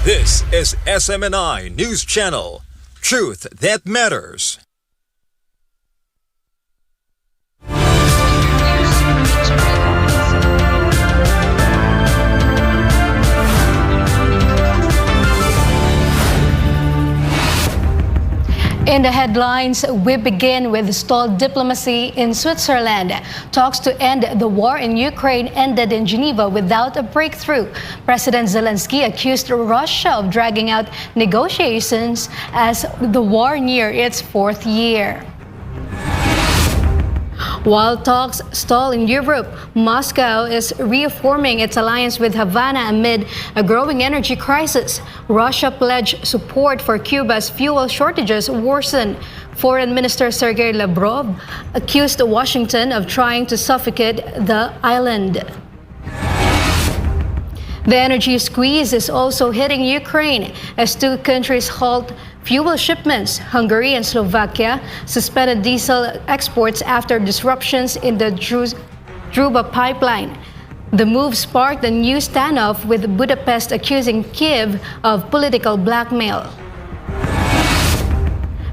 This is SMNI News Channel. Truth that matters. In the headlines, we begin with stalled diplomacy in Switzerland. Talks to end the war in Ukraine ended in Geneva without a breakthrough. President Zelensky accused Russia of dragging out negotiations as the war neared its fourth year. While talks stall in Europe, Moscow is reaffirming its alliance with Havana amid a growing energy crisis. Russia pledged support for Cuba's fuel shortages worsen. Foreign Minister Sergei Lavrov accused Washington of trying to suffocate the island. The energy squeeze is also hitting Ukraine as two countries halt fuel shipments. Hungary and Slovakia suspended diesel exports after disruptions in the Druba pipeline. The move sparked a new standoff, with Budapest accusing Kiev of political blackmail.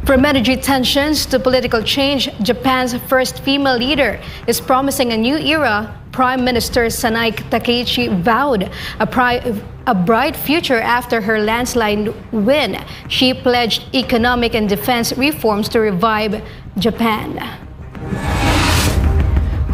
From energy tensions to political change, Japan's first female leader is promising a new era. Prime Minister Sanai Takeichi vowed a bright future after her landslide win. She pledged economic and defense reforms to revive Japan.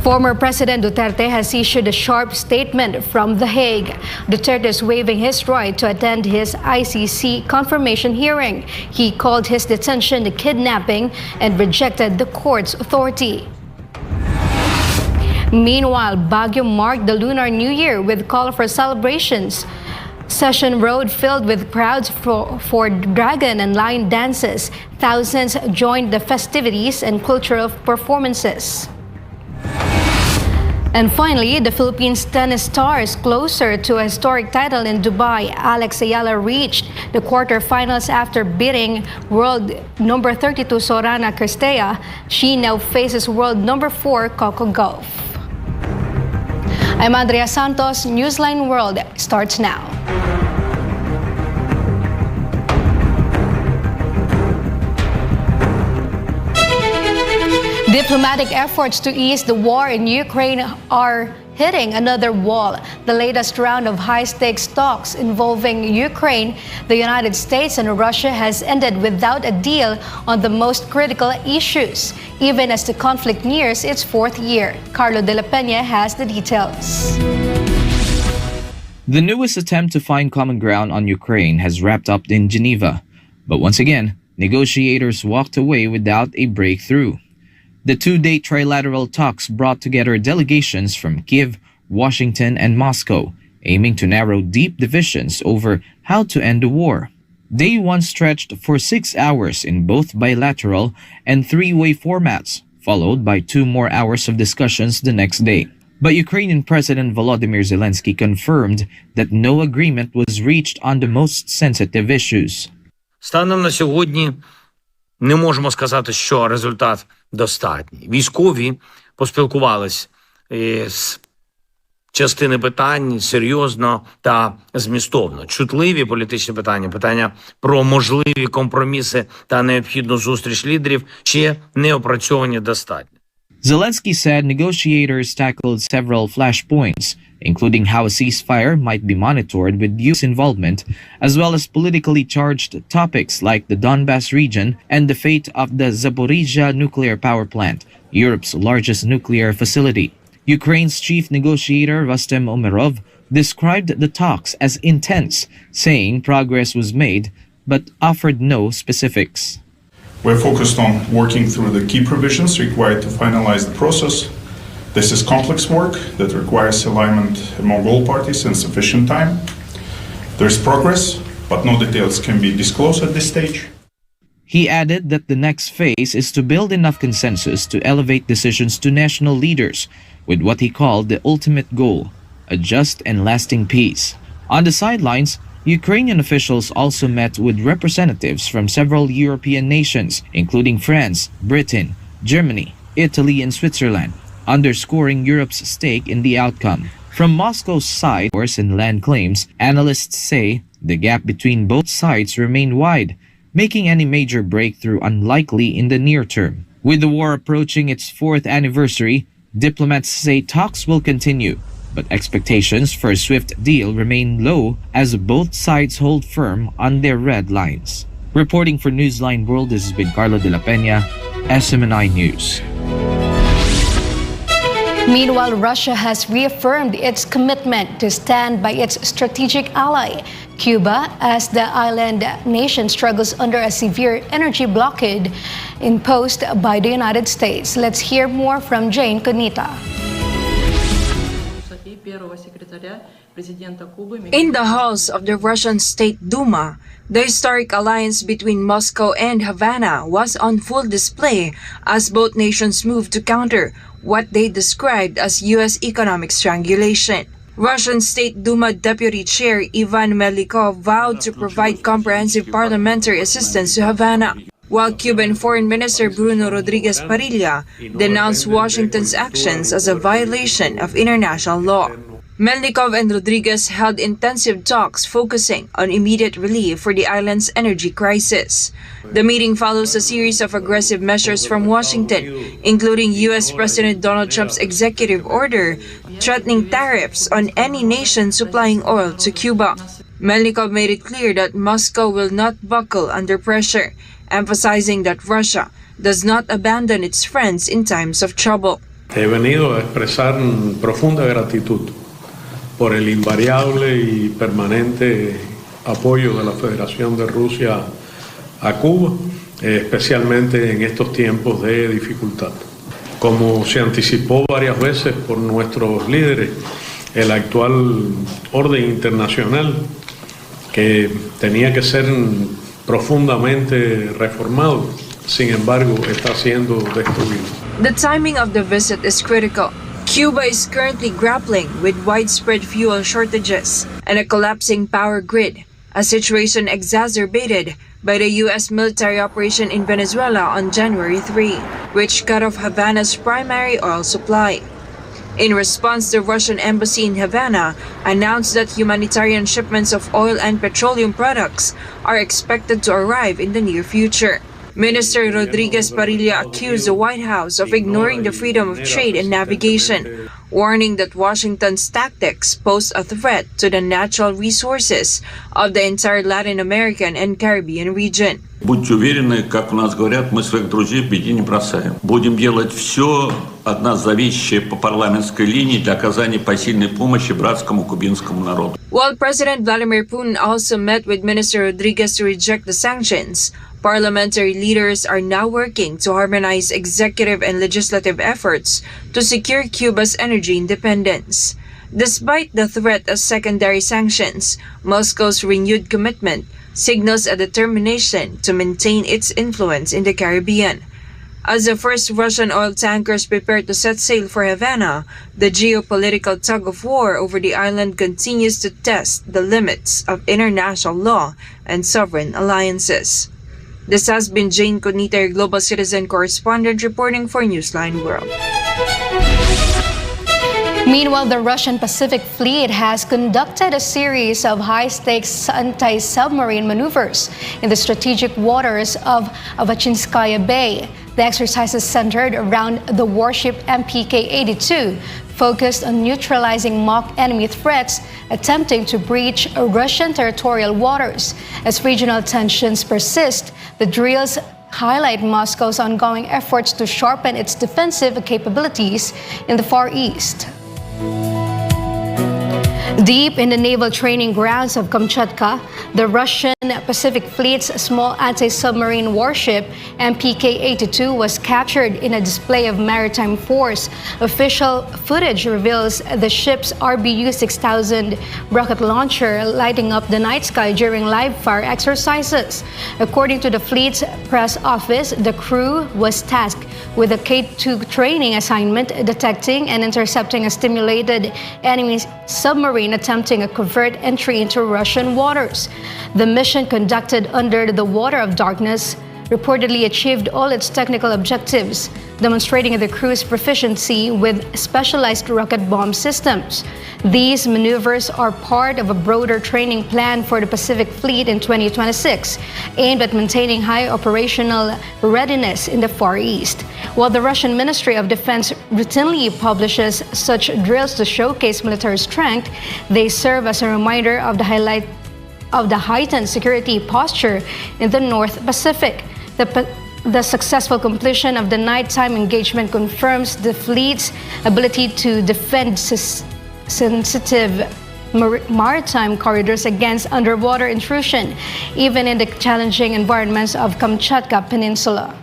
Former President Duterte has issued a sharp statement from The Hague. Duterte is waiving his right to attend his ICC confirmation hearing. He called his detention a kidnapping and rejected the court's authority. Meanwhile, Baguio marked the Lunar New Year with colorful celebrations. Session Road filled with crowds for dragon and lion dances. Thousands joined the festivities and cultural performances. And finally, the Philippines tennis stars closer to a historic title in Dubai. Alex Ayala reached the quarterfinals after beating world number 32 Sorana Cristea. She now faces world number 4 Coco Gauff. I'm Andrea Santos. Newsline World starts now. Diplomatic efforts to ease the war in Ukraine are hitting another wall. The latest round of high-stakes talks involving Ukraine, the United States, and Russia has ended without a deal on the most critical issues, even as the conflict nears its fourth year. Carlo de la Peña has the details. The newest attempt to find common ground on Ukraine has wrapped up in Geneva. But once again, negotiators walked away without a breakthrough. The two-day trilateral talks brought together delegations from Kiev, Washington, and Moscow, aiming to narrow deep divisions over how to end the war. Day one stretched for 6 hours in both bilateral and three-way formats, followed by 2 more hours of discussions the next day. But Ukrainian President Volodymyr Zelensky confirmed that no agreement was reached on the most sensitive issues. Станом на сьогодні не можемо сказати, що результат достатній. Військові поспілкувались з частини питань серйозно та змістовно. Чутливі політичні питання, питання про можливі компроміси та необхідну зустріч лідерів ще не опрацьовані достатньо. Zelensky said negotiators tackled several flashpoints, including how a ceasefire might be monitored with US involvement, as well as politically charged topics like the Donbas region and the fate of the Zaporizhzhia nuclear power plant, Europe's largest nuclear facility. Ukraine's chief negotiator Rustem Umerov described the talks as intense, saying progress was made, but offered no specifics. We're focused on working through the key provisions required to finalize the process. This is complex work that requires alignment among all parties in sufficient time. There's progress, but no details can be disclosed at this stage. He added that the next phase is to build enough consensus to elevate decisions to national leaders with what he called the ultimate goal, a just and lasting peace. On the sidelines, Ukrainian officials also met with representatives from several European nations, including France, Britain, Germany, Italy, and Switzerland, underscoring Europe's stake in the outcome. From Moscow's side, wars and land claims, analysts say the gap between both sides remain wide, making any major breakthrough unlikely in the near term. With the war approaching its 4th anniversary, diplomats say talks will continue, but expectations for a swift deal remain low as both sides hold firm on their red lines. Reporting for Newsline World, this has been Carlo de la Peña, SMNI News. Meanwhile, Russia has reaffirmed its commitment to stand by its strategic ally, Cuba, as the island nation struggles under a severe energy blockade imposed by the United States. Let's hear more from Jane Conita. In the halls of the Russian State Duma, the historic alliance between Moscow and Havana was on full display as both nations moved to counter what they described as U.S. economic strangulation. Russian State Duma Deputy Chair Ivan Melikov vowed to provide comprehensive parliamentary assistance to Havana, while Cuban Foreign Minister Bruno Rodriguez Parilla denounced Washington's actions as a violation of international law. Melnikov and Rodriguez held intensive talks focusing on immediate relief for the island's energy crisis. The meeting follows a series of aggressive measures from Washington, including U.S. President Donald Trump's executive order threatening tariffs on any nation supplying oil to Cuba. Melnikov made it clear that Moscow will not buckle under pressure, emphasizing that Russia does not abandon its friends in times of trouble. He venido a expresar profunda gratitud por el invariable y permanente apoyo de la Federación de Rusia a Cuba, especialmente en estos tiempos de dificultad. Como se anticipó varias veces por nuestros líderes, el actual orden internacional, que tenía que ser profundamente reformado, sin embargo, está siendo destruido. The timing of the visit is critical. Cuba is currently grappling with widespread fuel shortages and a collapsing power grid, a situation exacerbated by the U.S. military operation in Venezuela on January 3, which cut off Havana's primary oil supply. In response, the Russian embassy in Havana announced that humanitarian shipments of oil and petroleum products are expected to arrive in the near future. Minister Rodriguez Parilla accused the White House of ignoring the freedom of trade and navigation, warning that Washington's tactics pose a threat to the natural resources of the entire Latin American and Caribbean region. Будьте уверены, как у нас говорят, мы своих друзей в беде не бросаем. Будем делать все от нас зависящее по парламентской линии для оказания посильной помощи братскому кубинскому народу. While President Vladimir Putin also met with Minister Rodriguez to reject the sanctions, parliamentary leaders are now working to harmonize executive and legislative efforts to secure Cuba's energy independence. Despite the threat of secondary sanctions, Moscow's renewed commitment signals a determination to maintain its influence in the Caribbean. As the first Russian oil tankers prepare to set sail for Havana, the geopolitical tug-of-war over the island continues to test the limits of international law and sovereign alliances. This has been Jane Conita, your global citizen correspondent, reporting for Newsline World. Meanwhile, the Russian Pacific Fleet has conducted a series of high-stakes anti-submarine maneuvers in the strategic waters of Avachinskaya Bay. The exercises centered around the warship MPK-82, focused on neutralizing mock enemy threats attempting to breach Russian territorial waters. As regional tensions persist, the drills highlight Moscow's ongoing efforts to sharpen its defensive capabilities in the Far East. Deep in the naval training grounds of Kamchatka, the Russian Pacific Fleet's small anti-submarine warship MPK-82 was captured in a display of maritime force. Official footage reveals the ship's RBU-6000 rocket launcher lighting up the night sky during live-fire exercises. According to the fleet's press office, the crew was tasked with a K-2 training assignment, detecting and intercepting a stimulated enemy submarine attempting a covert entry into Russian waters. The mission, conducted under the water of darkness, reportedly achieved all its technical objectives, demonstrating the crew's proficiency with specialized rocket bomb systems. These maneuvers are part of a broader training plan for the Pacific Fleet in 2026, aimed at maintaining high operational readiness in the Far East. While the Russian Ministry of Defense routinely publishes such drills to showcase military strength, they serve as a reminder of the heightened security posture in the North Pacific. The successful completion of the nighttime engagement confirms the fleet's ability to defend sensitive maritime corridors against underwater intrusion, even in the challenging environments of Kamchatka Peninsula.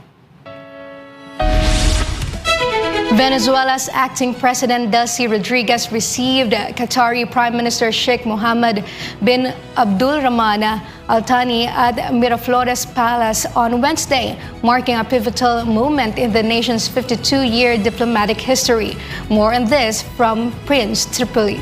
Venezuela's acting president Delcy Rodriguez received Qatari Prime Minister Sheikh Mohammed bin Abdulrahman Al Thani at Miraflores Palace on Wednesday, marking a pivotal moment in the nation's 52-year diplomatic history. More on this from Prince Tripoli.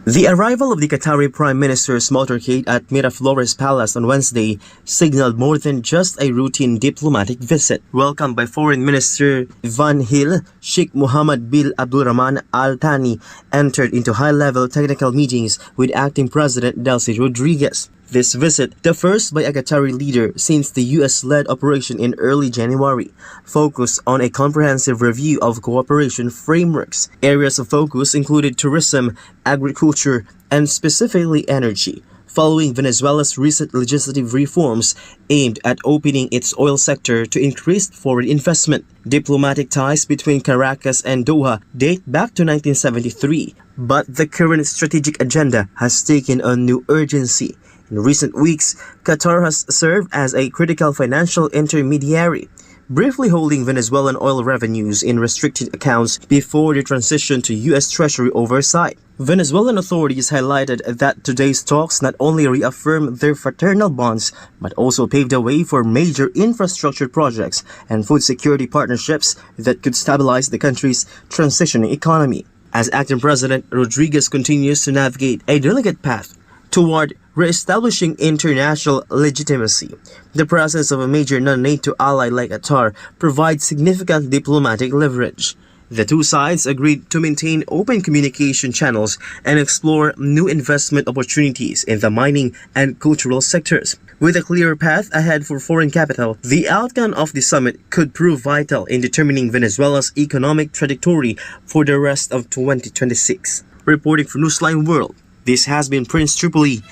The arrival of the Qatari Prime Minister's motorcade at Miraflores Palace on Wednesday signaled more than just a routine diplomatic visit. Welcomed by Foreign Minister Van Hil, Sheikh Mohammed bin Abdulrahman Al Thani entered into high-level technical meetings with Acting President Delcy Rodriguez. This visit, the first by a Qatari leader since the U.S.-led operation in early January, focused on a comprehensive review of cooperation frameworks. Areas of focus included tourism, agriculture, and specifically energy, following Venezuela's recent legislative reforms aimed at opening its oil sector to increased foreign investment. Diplomatic ties between Caracas and Doha date back to 1973, but the current strategic agenda has taken on new urgency. In recent weeks, Qatar has served as a critical financial intermediary, briefly holding Venezuelan oil revenues in restricted accounts before the transition to U.S. Treasury oversight. Venezuelan authorities highlighted that today's talks not only reaffirmed their fraternal bonds, but also paved the way for major infrastructure projects and food security partnerships that could stabilize the country's transitioning economy. As acting president, Rodriguez continues to navigate a delicate path toward re-establishing international legitimacy. The presence of a major non-NATO ally like Qatar provides significant diplomatic leverage. The two sides agreed to maintain open communication channels and explore new investment opportunities in the mining and cultural sectors. With a clear path ahead for foreign capital, the outcome of the summit could prove vital in determining Venezuela's economic trajectory for the rest of 2026. Reporting for Newsline World, this has been Prince Tripoli,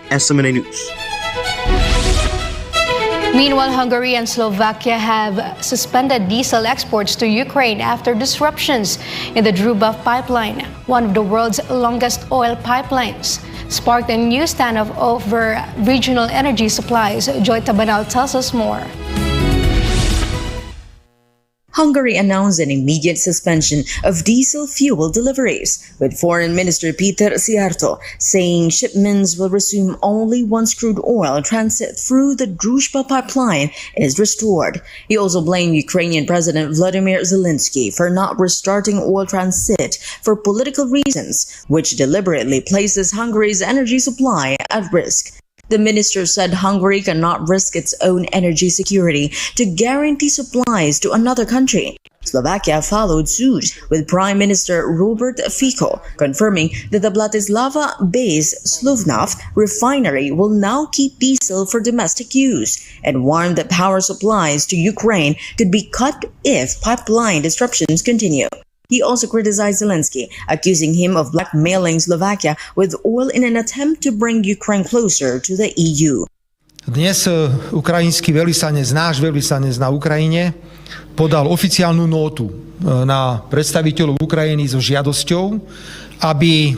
SMNI News. Meanwhile, Hungary and Slovakia have suspended diesel exports to Ukraine after disruptions in the Druba pipeline, one of the world's longest oil pipelines, sparked a new standoff over regional energy supplies. Joy Tabanal tells us more. Hungary announced an immediate suspension of diesel fuel deliveries, with Foreign Minister Peter Szijjártó saying shipments will resume only once crude oil transit through the Druzhba pipeline is restored. He also blamed Ukrainian President Volodymyr Zelensky for not restarting oil transit for political reasons, which deliberately places Hungary's energy supply at risk. The minister said Hungary cannot risk its own energy security to guarantee supplies to another country. Slovakia followed suit, with Prime Minister Robert Fico confirming that the Bratislava-based Slovnaft refinery will now keep diesel for domestic use, and warned that power supplies to Ukraine could be cut if pipeline disruptions continue. He also criticized Zelensky, accusing him of blackmailing Slovakia with oil in an attempt to bring Ukraine closer to the EU. Dnes ukrajinský veľvyslanec, náš veľvyslanec na Ukrajine, podal oficiálnu nótu na predstaviteľov Ukrajiny so žiadosťou, aby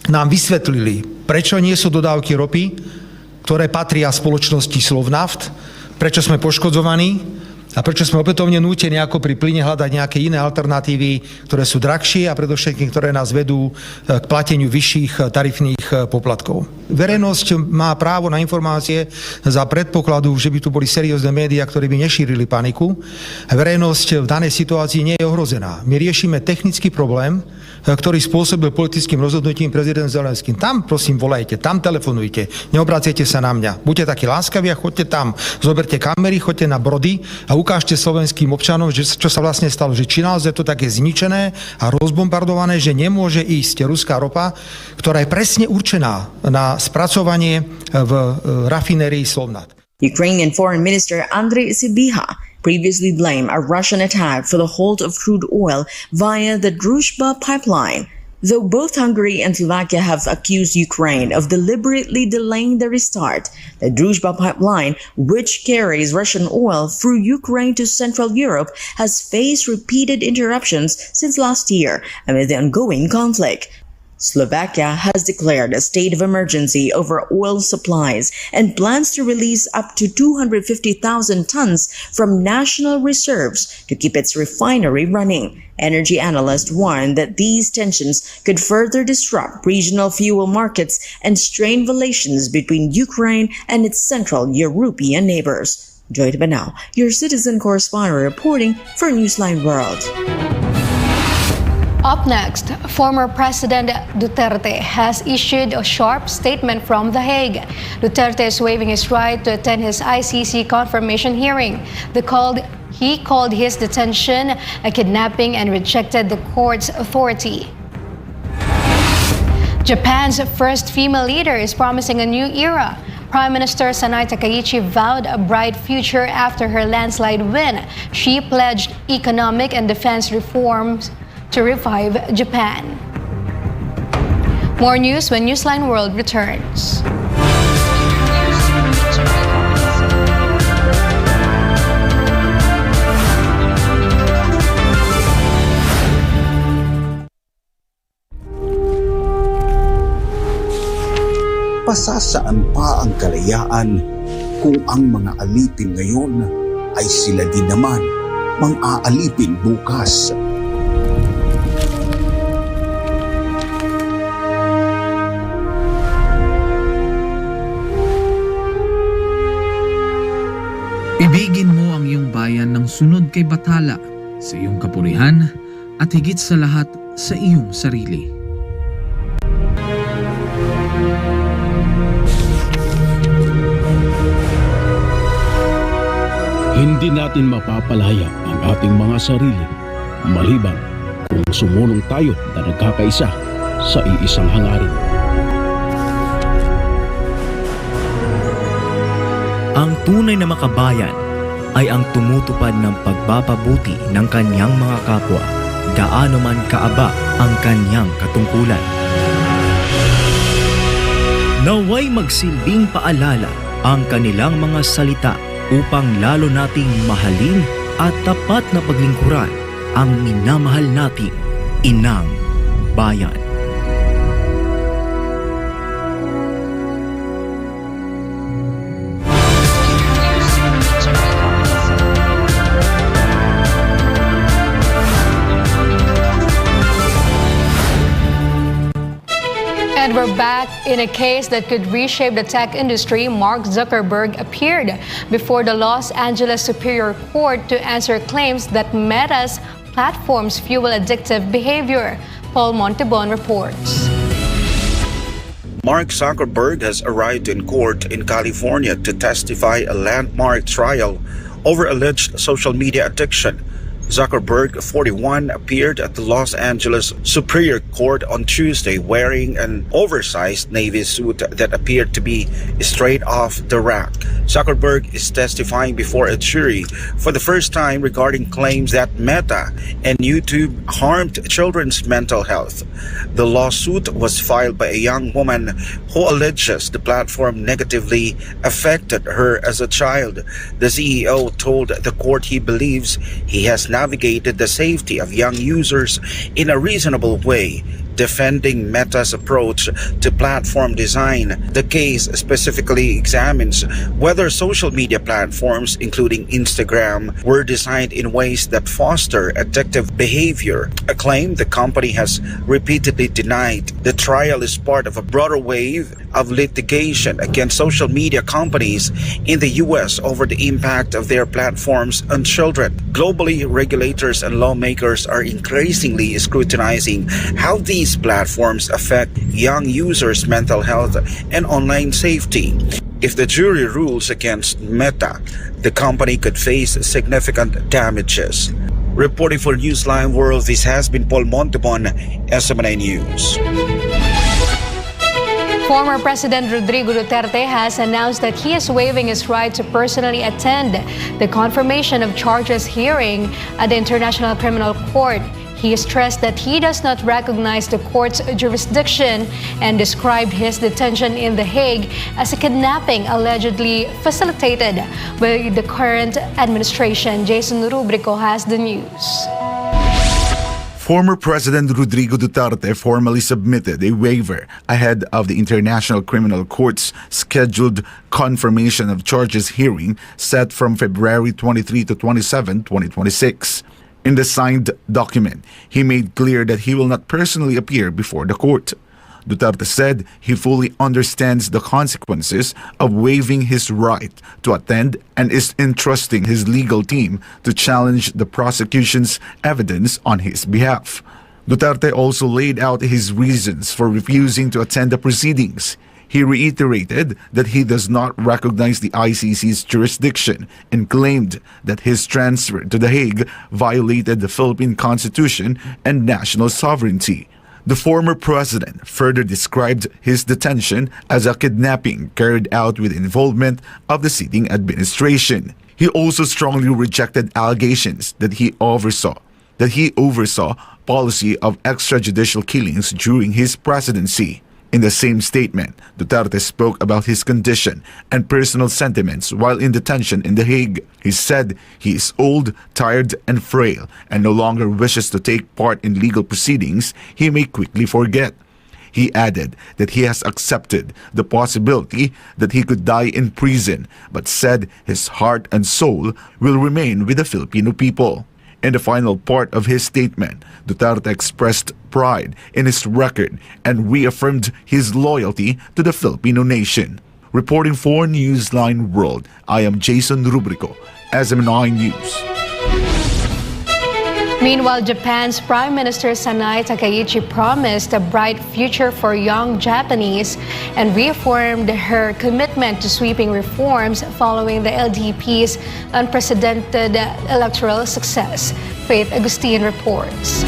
nám vysvetlili, prečo nie sú dodávky ropy, ktoré patria spoločnosti Slovnaft, prečo sme poškodzovaní, a prečo sme opätovne nútení ako pri plyne hľadať nejaké iné alternatívy, ktoré sú drahšie a predovšetkým, ktoré nás vedú k plateniu vyšších tarifných poplatkov. Verejnosť má právo na informácie za predpokladu, že by tu boli seriózne médiá, ktoré by nešírili paniku. Verejnosť v danej situácii nie je ohrozená. My riešime technický problém ktorý spôsobil politickým rozhodnutím prezident Zelenským. Tam prosím volajte, tam telefonujte, neobracajte sa na mňa. Buďte takí láskaví a choďte tam. Zoberte kamery, choďte na Brody a ukážte slovenským občanom, že čo sa vlastne stalo, že či naozaj to také zničené a rozbombardované, že nemôže ísť ruská ropa, ktorá je presne určená na spracovanie v rafinérii Slovnaft. Ukrainian Foreign Minister Andriy Sybiha previously blamed a Russian attack for the halt of crude oil via the Druzhba pipeline, though both Hungary and Slovakia have accused Ukraine of deliberately delaying the restart. The Druzhba pipeline, which carries Russian oil through Ukraine to Central Europe, has faced repeated interruptions since last year amid the ongoing conflict. Slovakia has declared a state of emergency over oil supplies and plans to release up to 250,000 tons from national reserves to keep its refinery running. Energy analysts warn that these tensions could further disrupt regional fuel markets and strain relations between Ukraine and its Central European neighbors. Joy Banao, your citizen correspondent reporting for Newsline World. Up next, former President Duterte has issued a sharp statement from The Hague. Duterte is waiving his right to attend his ICC confirmation hearing. He called his detention a kidnapping and rejected the court's authority. Japan's first female leader is promising a new era. Prime Minister Sanai Takaichi vowed a bright future after her landslide win. She pledged economic and defense reforms to revive Japan. More news when Newsline World returns. Pasasaan pa ang kalayaan kung ang mga alipin ngayon ay sila din naman mang-aalipin bukas. Ibigin mo ang iyong bayan ng sunod kay Bathala, sa iyong kapurihan at higit sa lahat sa iyong sarili. Hindi natin mapapalaya ang ating mga sarili maliban kung sumunong tayo na nagkakaisa sa iisang hangarin. Ang tunay na makabayan ay ang tumutupad ng pagpapabuti ng kanyang mga kapwa, gaano man kaaba ang kanyang katungkulan. Naway magsilbing paalala ang kanilang mga salita upang lalo nating mahalin at tapat na paglingkuran ang minamahal nating inang bayan. And we're back in a case that could reshape the tech industry. Mark Zuckerberg appeared before the Los Angeles Superior Court to answer claims that Meta's platforms fuel addictive behavior. Paul Montebon reports. Mark Zuckerberg has arrived in court in California to testify a landmark trial over alleged social media addiction. Zuckerberg, 41, appeared at the Los Angeles Superior Court on Tuesday wearing an oversized navy suit that appeared to be straight off the rack. Zuckerberg is testifying before a jury for the first time regarding claims that Meta and YouTube harmed children's mental health. The lawsuit was filed by a young woman who alleges the platform negatively affected her as a child. The CEO told the court he believes he has navigated the safety of young users in a reasonable way, defending Meta's approach to platform design. The case specifically examines whether social media platforms, including Instagram, were designed in ways that foster addictive behavior, a claim the company has repeatedly denied. The trial is part of a broader wave of litigation against social media companies in the U.S. over the impact of their platforms on children. Globally, regulators and lawmakers are increasingly scrutinizing how these platforms affect young users' mental health and online safety. If the jury rules against Meta, the company could face significant damages. Reporting for Newsline World, this has been Paul Montebon, SMNI News. Former President Rodrigo Duterte has announced that he is waiving his right to personally attend the confirmation of charges hearing at the International Criminal Court. He stressed that he does not recognize the court's jurisdiction and described his detention in The Hague as a kidnapping allegedly facilitated by the current administration. Jason Rubrico has the news. Former President Rodrigo Duterte formally submitted a waiver ahead of the International Criminal Court's scheduled confirmation of charges hearing set from February 23 to 27, 2026. In the signed document, he made clear that he will not personally appear before the court. Duterte said he fully understands the consequences of waiving his right to attend and is entrusting his legal team to challenge the prosecution's evidence on his behalf. Duterte also laid out his reasons for refusing to attend the proceedings. He reiterated that he does not recognize the ICC's jurisdiction and claimed that his transfer to The Hague violated the Philippine Constitution and national sovereignty. The former president further described his detention as a kidnapping carried out with involvement of the sitting administration. He also strongly rejected allegations that he oversaw policy of extrajudicial killings during his presidency. In the same statement, Duterte spoke about his condition and personal sentiments while in detention in The Hague. He said he is old, tired, and frail and no longer wishes to take part in legal proceedings he may quickly forget. He added that he has accepted the possibility that he could die in prison, but said his heart and soul will remain with the Filipino people. In the final part of his statement, Duterte expressed pride in his record and reaffirmed his loyalty to the Filipino nation. Reporting for Newsline World, I am Jason Rubrico, SMNI News. Meanwhile, Japan's Prime Minister Sanai Takaichi promised a bright future for young Japanese and reaffirmed her commitment to sweeping reforms following the LDP's unprecedented electoral success. Faith Agustin reports.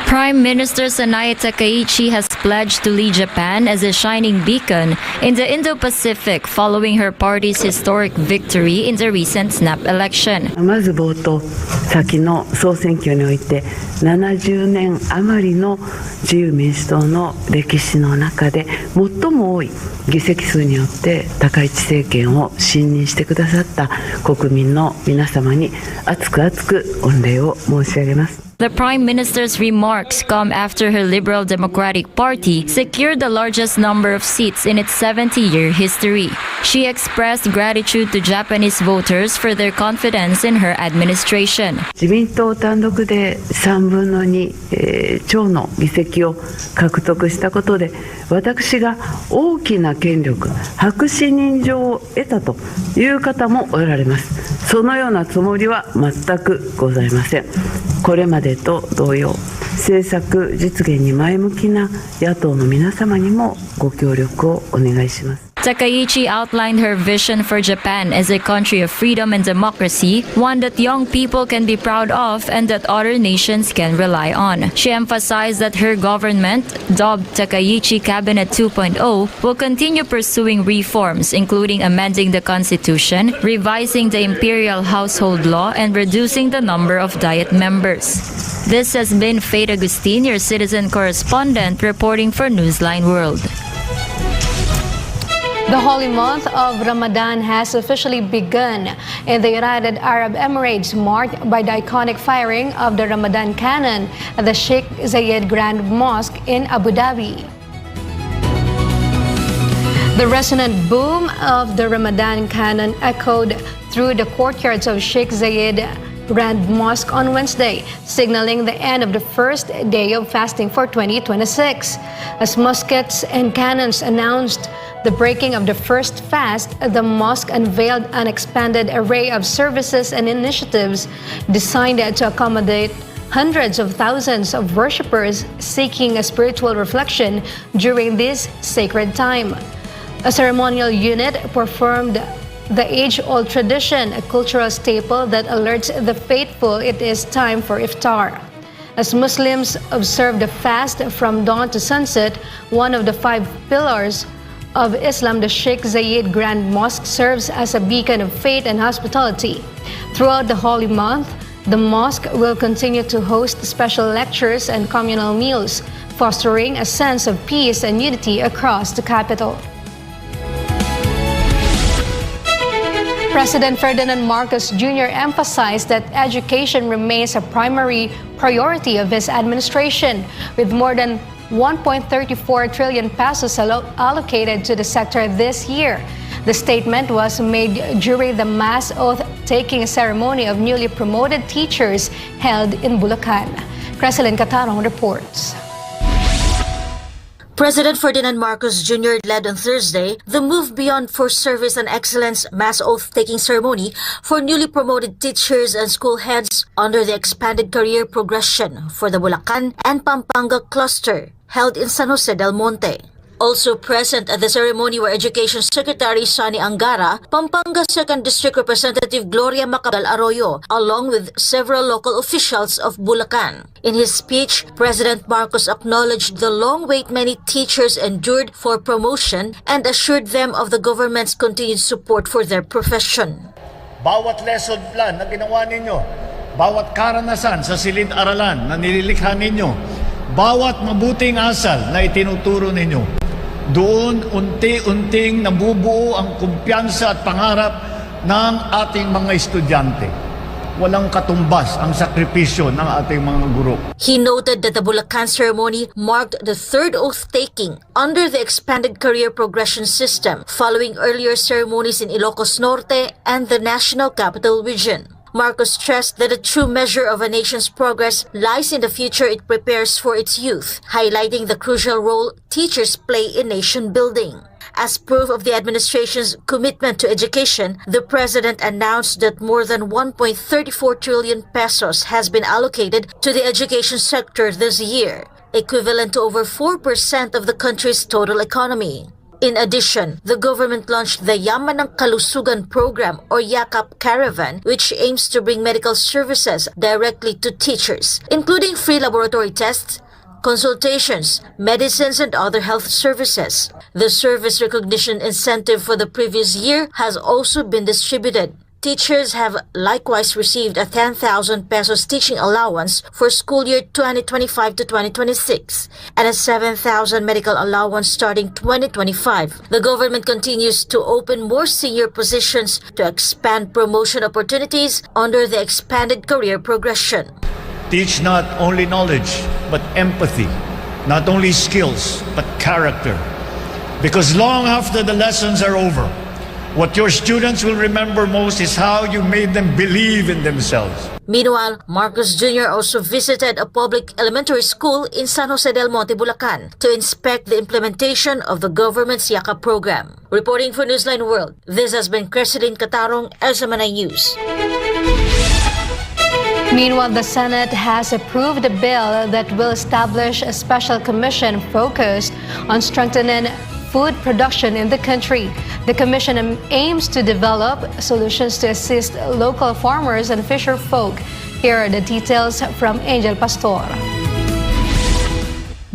Prime Minister Sanai Takaichi has pledged to lead Japan as a shining beacon in the Indo-Pacific following her party's historic victory in the recent snap election. まず冒頭、先の総選挙において70年余りの自由民主党の歴史の中で最も多い議席数によって高市政権を信任してくださった国民の皆様に厚く厚く御礼を申し上げます。 The Prime Minister's remarks come after her Liberal Democratic Party secured the largest number of seats in its 70-year history. She expressed gratitude to Japanese voters for their confidence in her administration. 自民党単独で3分の2超の議席を獲得したことで私が大きな権力、白紙人情を得たという方もおられます。そのようなつもりは全くございません。これまでと同様、政策実現に前向きな野党の皆様にもご協力をお願いします。 Takaichi outlined her vision for Japan as a country of freedom and democracy, one that young people can be proud of and that other nations can rely on. She emphasized that her government, dubbed Takaichi Cabinet 2.0, will continue pursuing reforms including amending the constitution, revising the imperial household law, and reducing the number of diet members. This has been Faith Agustin, your citizen correspondent, reporting for Newsline World. The holy month of Ramadan has officially begun in the United Arab Emirates, marked by the iconic firing of the Ramadan cannon at the Sheikh Zayed Grand Mosque in Abu Dhabi. The resonant boom of the Ramadan cannon echoed through the courtyards of Sheikh Zayed Grand Mosque on Wednesday, signaling the end of the first day of fasting for 2026. As muskets and cannons announced the breaking of the first fast, the mosque unveiled an expanded array of services and initiatives designed to accommodate hundreds of thousands of worshippers seeking a spiritual reflection during this sacred time. A ceremonial unit performed the age-old tradition, a cultural staple that alerts the faithful it is time for iftar. As Muslims observe the fast from dawn to sunset, one of the 5 pillars of Islam, the Sheikh Zayed Grand Mosque, serves as a beacon of faith and hospitality. Throughout the holy month, the mosque will continue to host special lectures and communal meals, fostering a sense of peace and unity across the capital. President Ferdinand Marcos Jr. emphasized that education remains a primary priority of his administration, with more than 1.34 trillion pesos allocated to the sector this year. The statement was made during the mass oath-taking ceremony of newly promoted teachers held in Bulacan. Creselyn Catarong reports. President Ferdinand Marcos Jr. led on Thursday the Move Beyond for Service and Excellence mass oath-taking ceremony for newly promoted teachers and school heads under the expanded career progression for the Bulacan and Pampanga cluster, held in San Jose del Monte. Also present at the ceremony were Education Secretary Sonny Angara, Pampanga 2nd District Representative Gloria Macabal Arroyo, along with several local officials of Bulacan. In his speech, President Marcos acknowledged the long wait many teachers endured for promotion and assured them of the government's continued support for their profession. Bawat lesson plan na ginawa ninyo, bawat karanasan sa silid-aralan na nililikha ninyo, bawat mabuting asal na itinuturo ninyo, doon unti-unting nabubuo ang kumpiyansa at pangarap ng ating mga estudyante. Walang katumbas ang sakripisyo ng ating mga guro. He noted that the Bulacan ceremony marked the third oath-taking under the expanded career progression system, following earlier ceremonies in Ilocos Norte and the National Capital Region. Marcos stressed that a true measure of a nation's progress lies in the future it prepares for its youth, highlighting the crucial role teachers play in nation building. As proof of the administration's commitment to education, the president announced that more than 1.34 trillion pesos has been allocated to the education sector this year, equivalent to over 4% of the country's total economy. In addition, the government launched the Yaman ng Kalusugan program or YAKAP Caravan, which aims to bring medical services directly to teachers, including free laboratory tests, consultations, medicines, and other health services. The service recognition incentive for the previous year has also been distributed. Teachers have likewise received a 10,000 pesos teaching allowance for school year 2025 to 2026 and a 7,000 medical allowance starting 2025. The government continues to open more senior positions to expand promotion opportunities under the expanded career progression. Teach not only knowledge, but empathy. Not only skills, but character. Because long after the lessons are over, what your students will remember most is how you made them believe in themselves. Meanwhile, Marcos Jr. also visited a public elementary school in San Jose del Monte, Bulacan, to inspect the implementation of the government's YAKAP program. Reporting for Newsline World, this has been Creselyn Catarong, SMNI News. Meanwhile, the Senate has approved a bill that will establish a special commission focused on strengthening food production in the country. The commission aims to develop solutions to assist local farmers and fisher folk. Here are the details from Angel Pastor.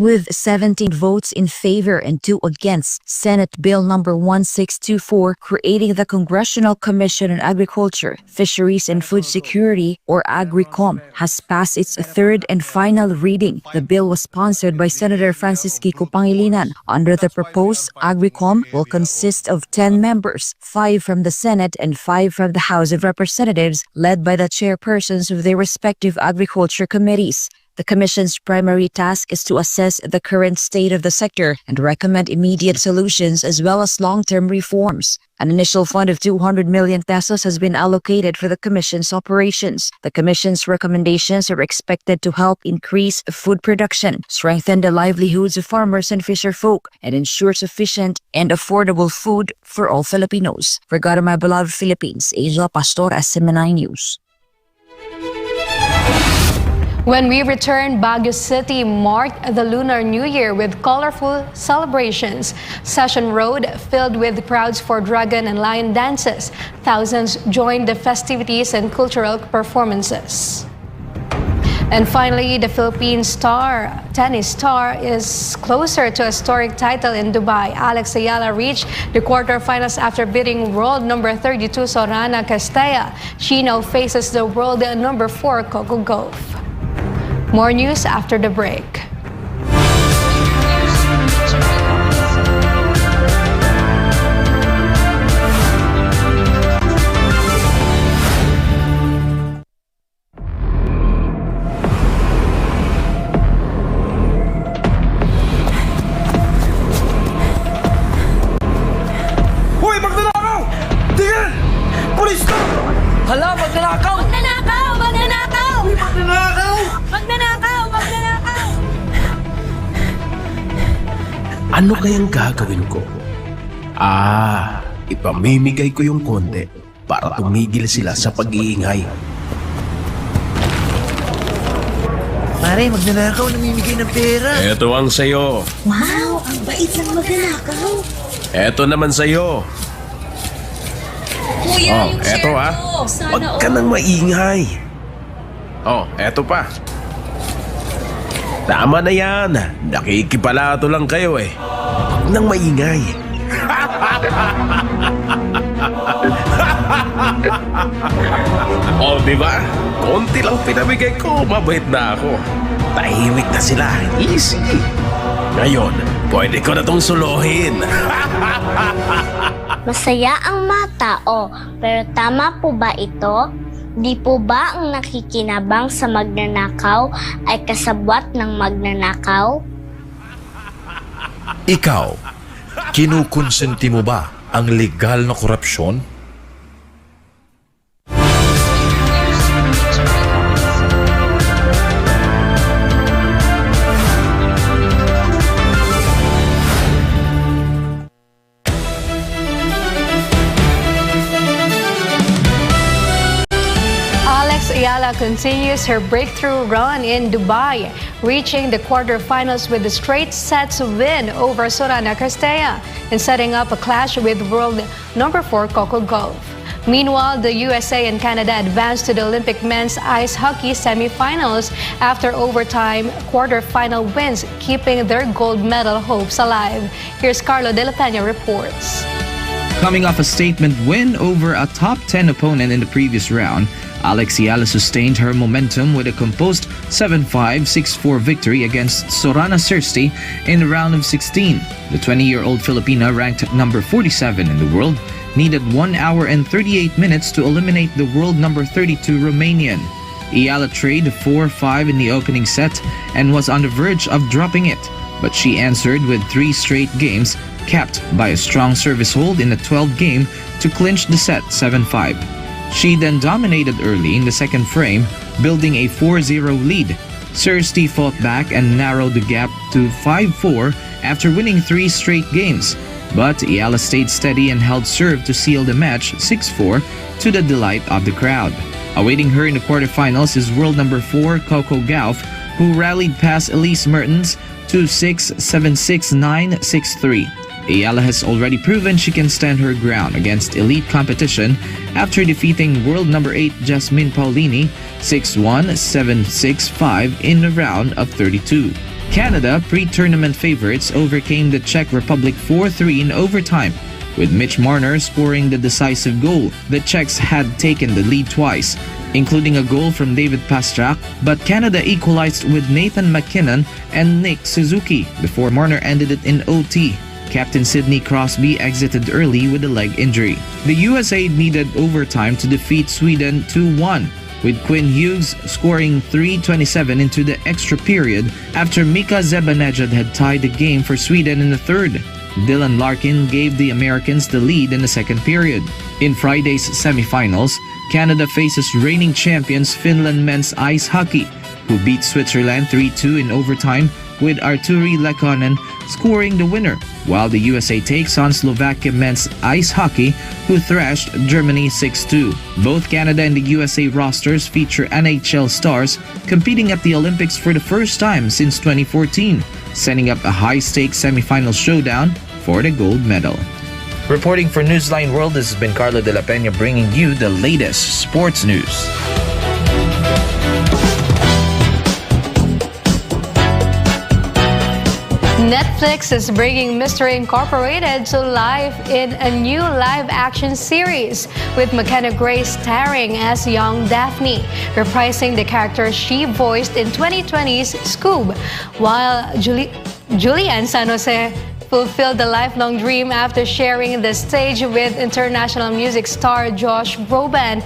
With 17 votes in favor and 2 against, Senate Bill number 1624, creating the Congressional Commission on Agriculture, Fisheries and Food Security, or AgriCom, has passed its third and final reading. The bill was sponsored by Senator Francis Kiko Pangilinan. Under the proposed, AgriCom will consist of 10 members, 5 from the Senate and 5 from the House of Representatives, led by the chairpersons of their respective agriculture committees. The Commission's primary task is to assess the current state of the sector and recommend immediate solutions as well as long-term reforms. An initial fund of 200 million pesos has been allocated for the Commission's operations. The Commission's recommendations are expected to help increase food production, strengthen the livelihoods of farmers and fisherfolk, and ensure sufficient and affordable food for all Filipinos. For God of my beloved Philippines, Asia Pastor, SMNI News. When we return, Baguio City marked the Lunar New Year with colorful celebrations. Session Road filled with crowds for dragon and lion dances. Thousands joined the festivities and cultural performances. And finally, the Philippine tennis star is closer to a historic title in Dubai. Alex Ayala reached the quarterfinals after beating world number 32 Sorana Castella. She now faces the world number 4 Coco Gauff. More news after the break. Hoy, magnanakaw! Tingnan! Pulis ka! Hala, magnanakaw! Magnanakaw! Magnanakaw! Hoy, magnanakaw! Magnanakaw! Magnanakaw! Ano kayang gagawin ko? Ipamimigay ko yung konti para tumigil sila sa pag-iingay. Pare, magnanakaw, namimigay ng pera. Eto ang sayo. Wow! Ang bait ng magnanakaw! Eto naman sayo. Kuya, yung eto share ko! Sana Huwag ka nang maingay. Eto pa. Tama na yan. Nakikipalato lang kayo eh. Huwag nang maingay. Diba? Konti lang pinamigay ko. Mabait na ako. Tahimik na sila. Easy. Ngayon, pwede ko na tong suluhin. Masaya ang mga tao, pero tama po ba ito? Di po ba ang nakikinabang sa magnanakaw ay kasabwat ng magnanakaw? Ikaw, kinukonsenti mo ba ang legal na korupsyon? Ayala continues her breakthrough run in Dubai, reaching the quarterfinals with a straight sets win over Sorana Castella and setting up a clash with world number 4 Coco Gauff. Meanwhile, the USA and Canada advanced to the Olympic men's ice hockey semifinals after overtime quarterfinal wins, keeping their gold medal hopes alive. Here's Carlo De La Peña reports. Coming off a statement win over a top 10 opponent in the previous round, Alex Ayala sustained her momentum with a composed 7-5, 6-4 victory against Sorana Castella in the round of 16. The 20-year-old Filipina, ranked number 47 in the world, needed 1 hour and 38 minutes to eliminate the world number 32 Romanian. Ayala trailed 4-5 in the opening set and was on the verge of dropping it, but she answered with 3 straight games, capped by a strong service hold in the 12th game to clinch the set 7-5. She then dominated early in the second frame, building a 4-0 lead. Castella fought back and narrowed the gap to 5-4 after winning 3 straight games, but Ayala stayed steady and held serve to seal the match 6-4 to the delight of the crowd. Awaiting her in the quarterfinals is world number 4 Coco Gauff, who rallied past Elise Mertens to 6-7, 6-9, 6-3. Ayala has already proven she can stand her ground against elite competition after defeating world number 8 Jasmine Paulini 6-1, 7-6, 5 in the round of 32. Canada, pre-tournament favorites, overcame the Czech Republic 4-3 in overtime, with Mitch Marner scoring the decisive goal. The Czechs had taken the lead twice, including a goal from David Pastrnak, but Canada equalized with Nathan McKinnon and Nick Suzuki before Marner ended it in OT. Captain Sidney Crosby exited early with a leg injury. The USA needed overtime to defeat Sweden 2-1, with Quinn Hughes scoring 3:27 into the extra period after Mika Zibanejad had tied the game for Sweden in the third. Dylan Larkin gave the Americans the lead in the second period. In Friday's semifinals, Canada faces reigning champions Finland men's ice hockey, who beat Switzerland 3-2 in overtime, with Arturi Lekkonen scoring the winner, while the USA takes on Slovakia men's ice hockey, who thrashed Germany 6-2. Both Canada and the USA rosters feature NHL stars competing at the Olympics for the first time since 2014, setting up a high-stakes semifinal showdown for the gold medal. Reporting for Newsline World, this has been Carlo de la Peña bringing you the latest sports news. Netflix is bringing Mystery Incorporated to life in a new live-action series, with McKenna Grace starring as young Daphne, reprising the character she voiced in 2020's Scoob, while Julian San Jose fulfilled the lifelong dream after sharing the stage with international music star Josh Groban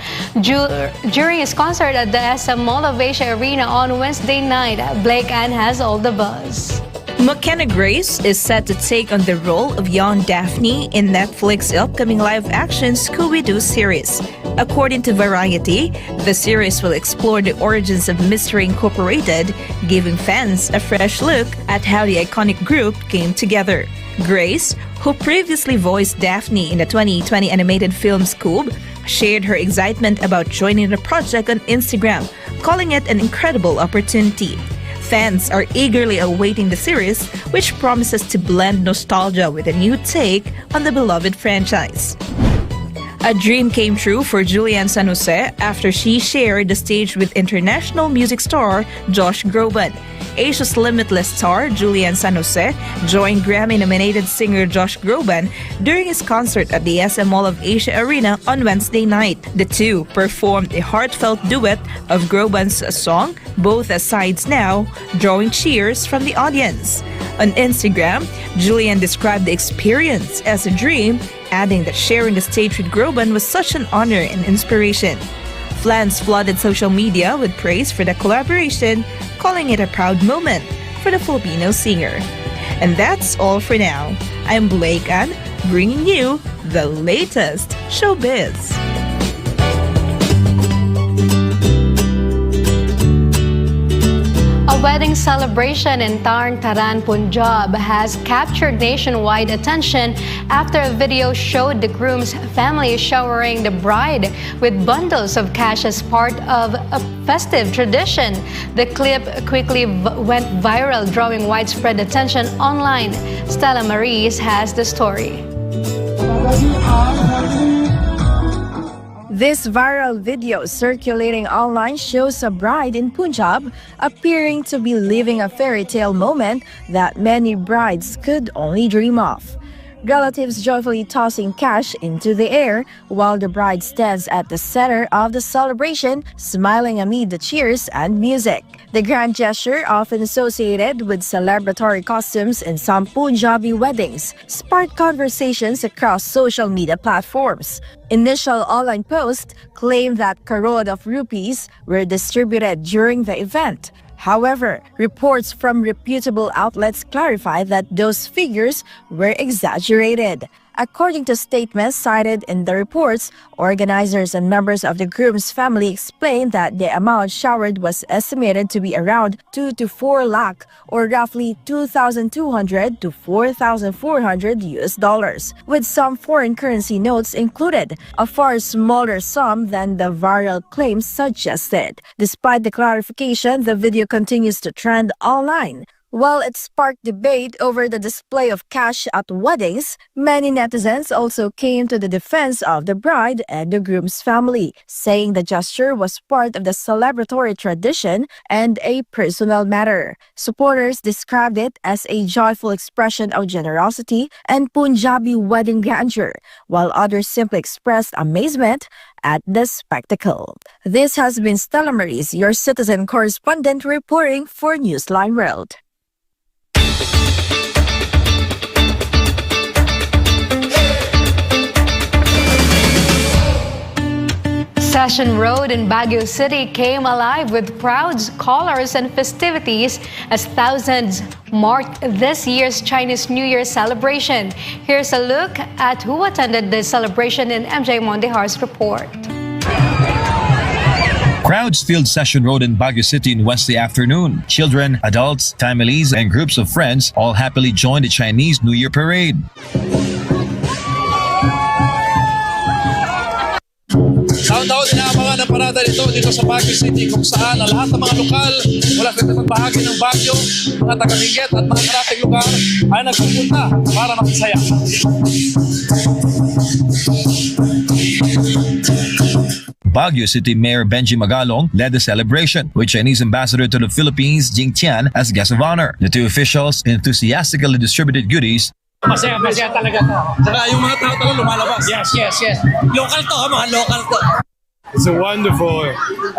during his concert at the SM Mall of Asia Arena on Wednesday night. Blake Ann has all the buzz. McKenna Grace is set to take on the role of young Daphne in Netflix's upcoming live-action Scooby-Doo series. According to Variety, the series will explore the origins of Mystery Incorporated, giving fans a fresh look at how the iconic group came together. Grace, who previously voiced Daphne in the 2020 animated film Scoob, shared her excitement about joining the project on Instagram, calling it an incredible opportunity. Fans are eagerly awaiting the series, which promises to blend nostalgia with a new take on the beloved franchise. A dream came true for Julianne San Jose after she shared the stage with international music star Josh Groban. Asia's Limitless star Julian San Jose joined Grammy-nominated singer Josh Groban during his concert at the SM Mall of Asia Arena on Wednesday night. The two performed a heartfelt duet of Groban's song, Both as Sides Now, drawing cheers from the audience. On Instagram, Julian described the experience as a dream, adding that sharing the stage with Groban was such an honor and inspiration. Fans flooded social media with praise for the collaboration, calling it a proud moment for the Filipino singer. And that's all for now. I'm Blake Ann, bringing you the latest showbiz. A wedding celebration in Tarn Taran, Punjab has captured nationwide attention after a video showed the groom's family showering the bride with bundles of cash as part of a festive tradition. The clip quickly went viral, drawing widespread attention online. Stella Maris has the story. This viral video circulating online shows a bride in Punjab appearing to be living a fairy tale moment that many brides could only dream of. Relatives joyfully tossing cash into the air while the bride stands at the center of the celebration, smiling amid the cheers and music. The grand gesture, often associated with celebratory costumes in some Punjabi weddings, sparked conversations across social media platforms. Initial online posts claimed that crores of rupees were distributed during the event. However, reports from reputable outlets clarify that those figures were exaggerated. According to statements cited in the reports, organizers and members of the groom's family explained that the amount showered was estimated to be around 2 to 4 lakh, or roughly $2,200 to $4,400, with some foreign currency notes included, a far smaller sum than the viral claims suggested. Despite the clarification, the video continues to trend online. While it sparked debate over the display of cash at weddings, many netizens also came to the defense of the bride and the groom's family, saying the gesture was part of the celebratory tradition and a personal matter. Supporters described it as a joyful expression of generosity and Punjabi wedding grandeur, while others simply expressed amazement at the spectacle. This has been Stella Maris, your citizen correspondent, reporting for Newsline World. Session Road in Baguio City came alive with crowds, colors, and festivities as thousands marked this year's Chinese New Year celebration. Here's a look at who attended the celebration in MJ Mondejar's report. Crowds filled Session Road in Baguio City on Wednesday afternoon. Children, adults, families, and groups of friends all happily joined the Chinese New Year parade. Taon-taon inaabangan ang parada dito sa Baguio City kung saan ang lahat ng mga lokal mula sa ibang bahagi ng Baguio, mga taga-Benguet at mga karating lugar ay nagpupunta para makisaya. Baguio City Mayor Benji Magalong led the celebration with Chinese Ambassador to the Philippines Jing Tian as guest of honor. The two officials enthusiastically distributed goodies. Masaya talaga to. Saka yung mga tao talaga lumalabas. Yes. Local to, mga local to. It's a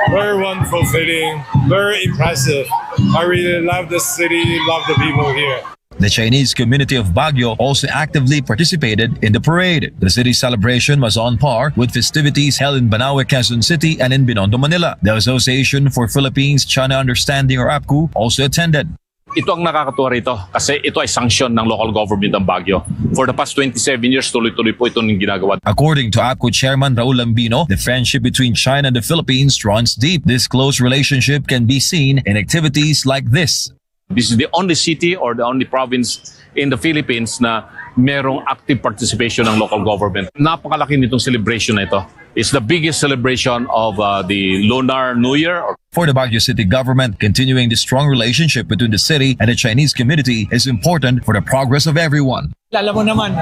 very wonderful feeling, very impressive. I really love the city, love the people here. The Chinese community of Baguio also actively participated in the parade. The city's celebration was on par with festivities held in Banaue, Quezon City and in Binondo, Manila. The Association for Philippines-China Understanding or APCU also attended. Ito ang nakakatuwa rito kasi ito ay sanction ng local government ng Baguio. For the past 27 years, tuloy-tuloy po ito ng ginagawa. According to APCO Chairman Raul Lambino, the friendship between China and the Philippines runs deep. This close relationship can be seen in activities like this. This is the only city or the only province in the Philippines na merong active participation ng local government. Napakalaki nitong celebration na ito. It's the biggest celebration of the Lunar New Year. For the Baguio City government, continuing the strong relationship between the city and the Chinese community is important for the progress of everyone. Alam mo naman,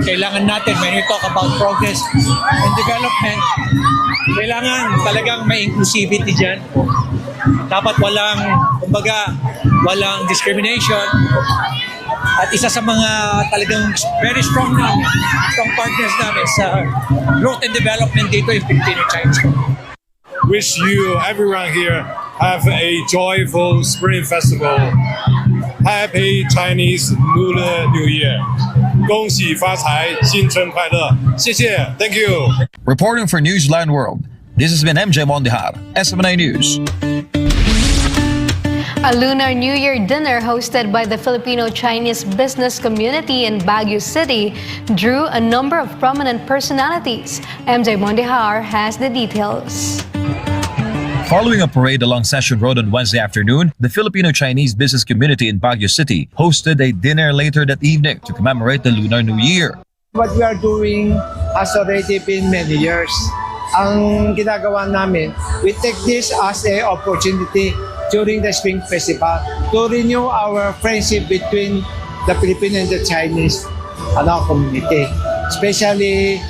kailangan natin, when we talk about progress and development, kailangan talagang may inclusivity dyan. Dapat walang discrimination. At isa sa mga talagang very strong partners namin sa growth and development dito yung Filipino-Chinese. Wish you, everyone here, have a joyful Spring Festival. Happy Chinese Lunar New Year. 恭喜发财，新春快乐。谢谢 Thank you. Reporting for Newsline World, this has been MJ Mondejar, SMNI News. A Lunar New Year dinner hosted by the Filipino-Chinese business community in Baguio City drew a number of prominent personalities. MJ Mondejar has the details. Following a parade along Session Road on Wednesday afternoon, the Filipino-Chinese business community in Baguio City hosted a dinner later that evening to commemorate the Lunar New Year. What we are doing has already been many years. Ang ginagawa namin, we take this as an opportunity during the Spring Festival to renew our friendship between the Filipino and the Chinese community, especially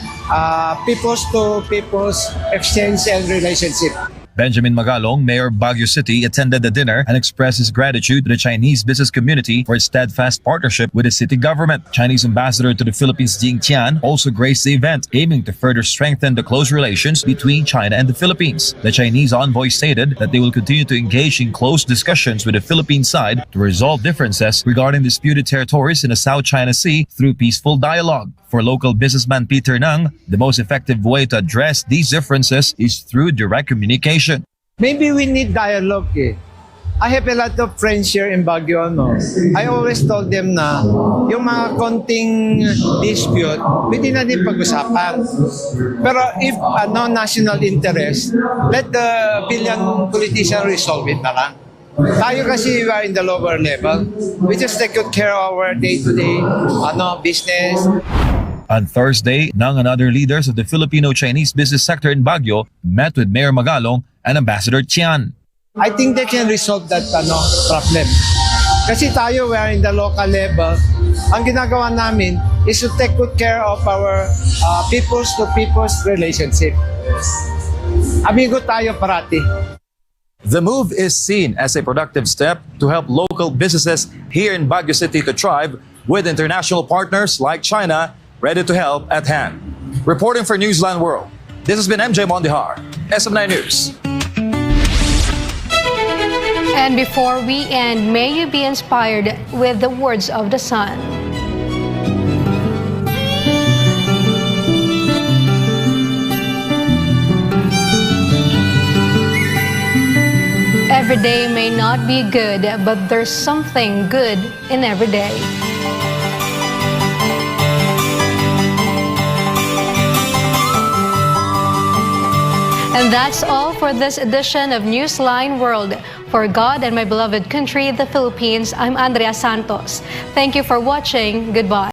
peoples to peoples exchange and relationship. Benjamin Magalong, Mayor of Baguio City, attended the dinner and expressed his gratitude to the Chinese business community for its steadfast partnership with the city government. Chinese Ambassador to the Philippines Jing Tian also graced the event, aiming to further strengthen the close relations between China and the Philippines. The Chinese envoy stated that they will continue to engage in close discussions with the Philippine side to resolve differences regarding disputed territories in the South China Sea through peaceful dialogue. For local businessman Peter Nang, the most effective way to address these differences is through direct communication. Maybe we need dialogue. I have a lot of friends here in Baguio. I always told them na yung mga konting dispute, pwede na din pag-usapan. Pero if national interest, let the billion politician resolve it na lang. Tayo kasi we are in the lower level. We just take good care of our day-to-day business. On Thursday, Nang and other leaders of the Filipino-Chinese business sector in Baguio met with Mayor Magalong and Ambassador Tian. I think they can resolve that problem. Kasi tayo, we are in the local level. Ang ginagawa namin is to take good care of our peoples-to-peoples relationship. Amigo tayo parati. The move is seen as a productive step to help local businesses here in Baguio City to thrive with international partners like China ready to help at hand. Reporting for Newsline World, this has been MJ Mondihar, SMNI News. And before we end, may you be inspired with the words of the sun. Every day may not be good, but there's something good in every day. And that's all for this edition of Newsline World. For God and my beloved country, the Philippines, I'm Andrea Santos. Thank you for watching. Goodbye.